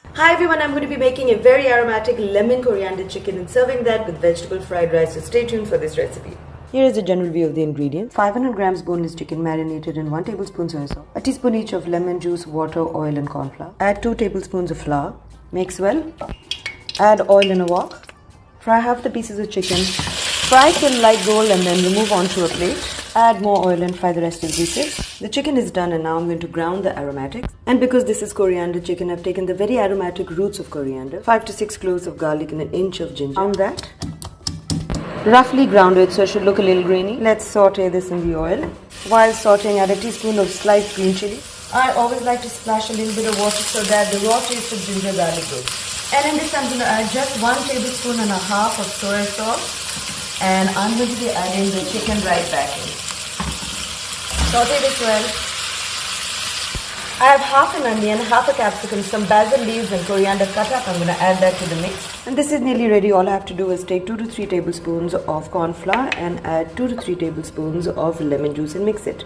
Hi everyone, I'm going to be making a very aromatic lemon coriander chicken and serving that with vegetable fried rice, so stay tuned for this recipe. Here is a general view of the ingredients. 500 grams boneless chicken marinated in 1 tablespoon soy sauce, a teaspoon each of lemon juice, water, oil and corn flour. Add 2 tablespoons of flour. Mix well. Add oil in a wok. Fry half the pieces of chicken. Fry till light gold and then remove onto a plate. Add more oil and fry the rest of the pieces. The chicken is done and now I'm going to ground the aromatics. And because this is coriander chicken, I've taken the very aromatic roots of coriander, 5 to 6 cloves of garlic and an inch of ginger. Ground that. Roughly ground it so it should look a little grainy. Let's saute this in the oil. While sauteing, add a teaspoon of sliced green chili. I always like to splash a little bit of water so that the raw taste of ginger garlic goes. And in this I'm going to add just 1 tablespoon and a half of soy sauce. And I'm going to be adding the chicken right back in. Saute this well. I have half an onion, half a capsicum, some basil leaves and coriander cut up. I'm going to add that to the mix. And this is nearly ready. All I have to do is take 2 to 3 tablespoons of corn flour and add 2 to 3 tablespoons of lemon juice and mix it.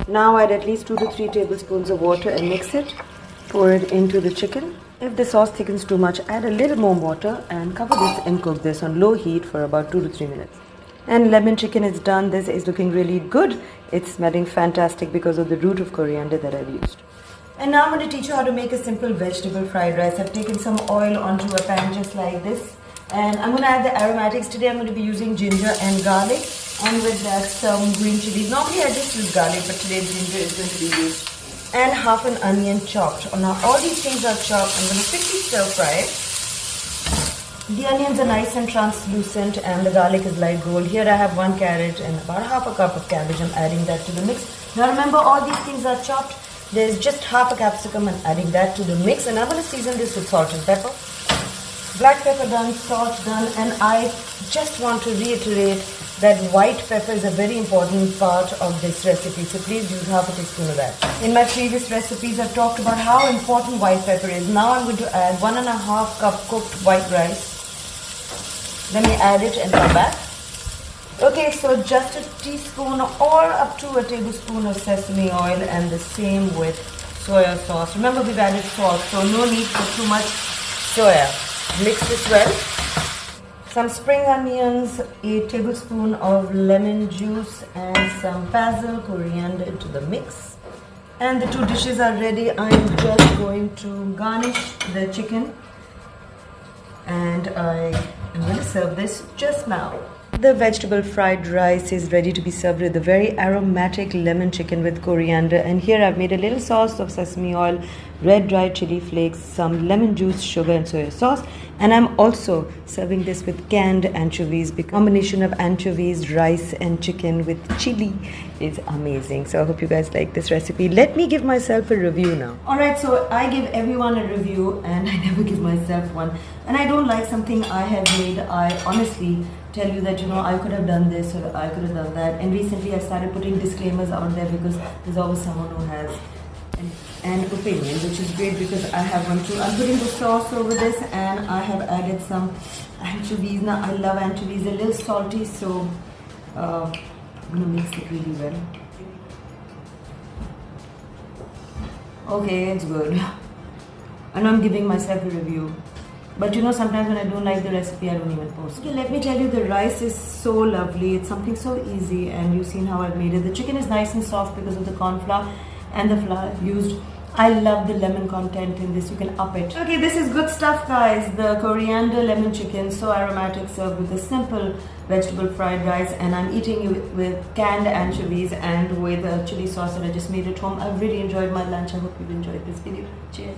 Now add at least 2 to 3 tablespoons of water and mix it. Pour it into the chicken. If the sauce thickens too much, add a little more water and cover this and cook this on low heat for about 2 to 3 minutes. And lemon chicken is done. This is looking really good. It's smelling fantastic because of the root of coriander that I've used. And now I'm going to teach you how to make a simple vegetable fried rice. I've taken some oil onto a pan just like this. And I'm going to add the aromatics. Today I'm going to be using ginger and garlic. And with that some green chilies. Normally I just use garlic, but today ginger is going to be used. And half an onion chopped. Now all these things are chopped. I'm going to quickly stir fry it. The onions are nice and translucent and the garlic is light gold. Here I have 1 carrot and about half a cup of cabbage. I'm adding that to the mix. Now remember, all these things are chopped. There's just half a capsicum. I'm adding that to the mix and I'm going to season this with salt and pepper. Black pepper done, salt done, and I just want to reiterate that white pepper is a very important part of this recipe, so please use half a teaspoon of that. In my previous recipes I've talked about how important white pepper is. Now I'm going to add 1.5 cup cooked white rice. Let me add it and come back. Okay, so just a teaspoon or up to a tablespoon of sesame oil and the same with soya sauce. Remember, we've added salt, so no need for too much soya. Mix this well. Some spring onions, a tablespoon of lemon juice and some basil, coriander into the mix. And the 2 dishes are ready. I'm just going to garnish the chicken. And I am going to serve this just now. The vegetable fried rice is ready to be served with a very aromatic lemon chicken with coriander. And here I've made a little sauce of sesame oil, red dried chili flakes, some lemon juice, sugar and soya sauce. And I'm also serving this with canned anchovies. The combination of anchovies, rice and chicken with chili is amazing. So I hope you guys like this recipe. Let me give myself a review now. Alright, so I give everyone a review and I never give myself one. And I don't like something I have made. I honestly tell you that, I could have done this or I could have done that. And recently I started putting disclaimers out there because there's always someone who has an opinion, which is great because I have one too. I'm putting the sauce over this and I have added some anchovies. Now I love anchovies, a little salty, so I'm going to mix it really well. Okay, it's good. I know I'm giving myself a review. But sometimes when I don't like the recipe, I don't even post. Okay, let me tell you, the rice is so lovely. It's something so easy and you've seen how I've made it. The chicken is nice and soft because of the corn flour and the flour I've used. I love the lemon content in this. You can up it. Okay, this is good stuff, guys. The coriander lemon chicken, so aromatic, served with a simple vegetable fried rice. And I'm eating it with canned anchovies and with a chili sauce that I just made at home. I've really enjoyed my lunch. I hope you've enjoyed this video. Cheers.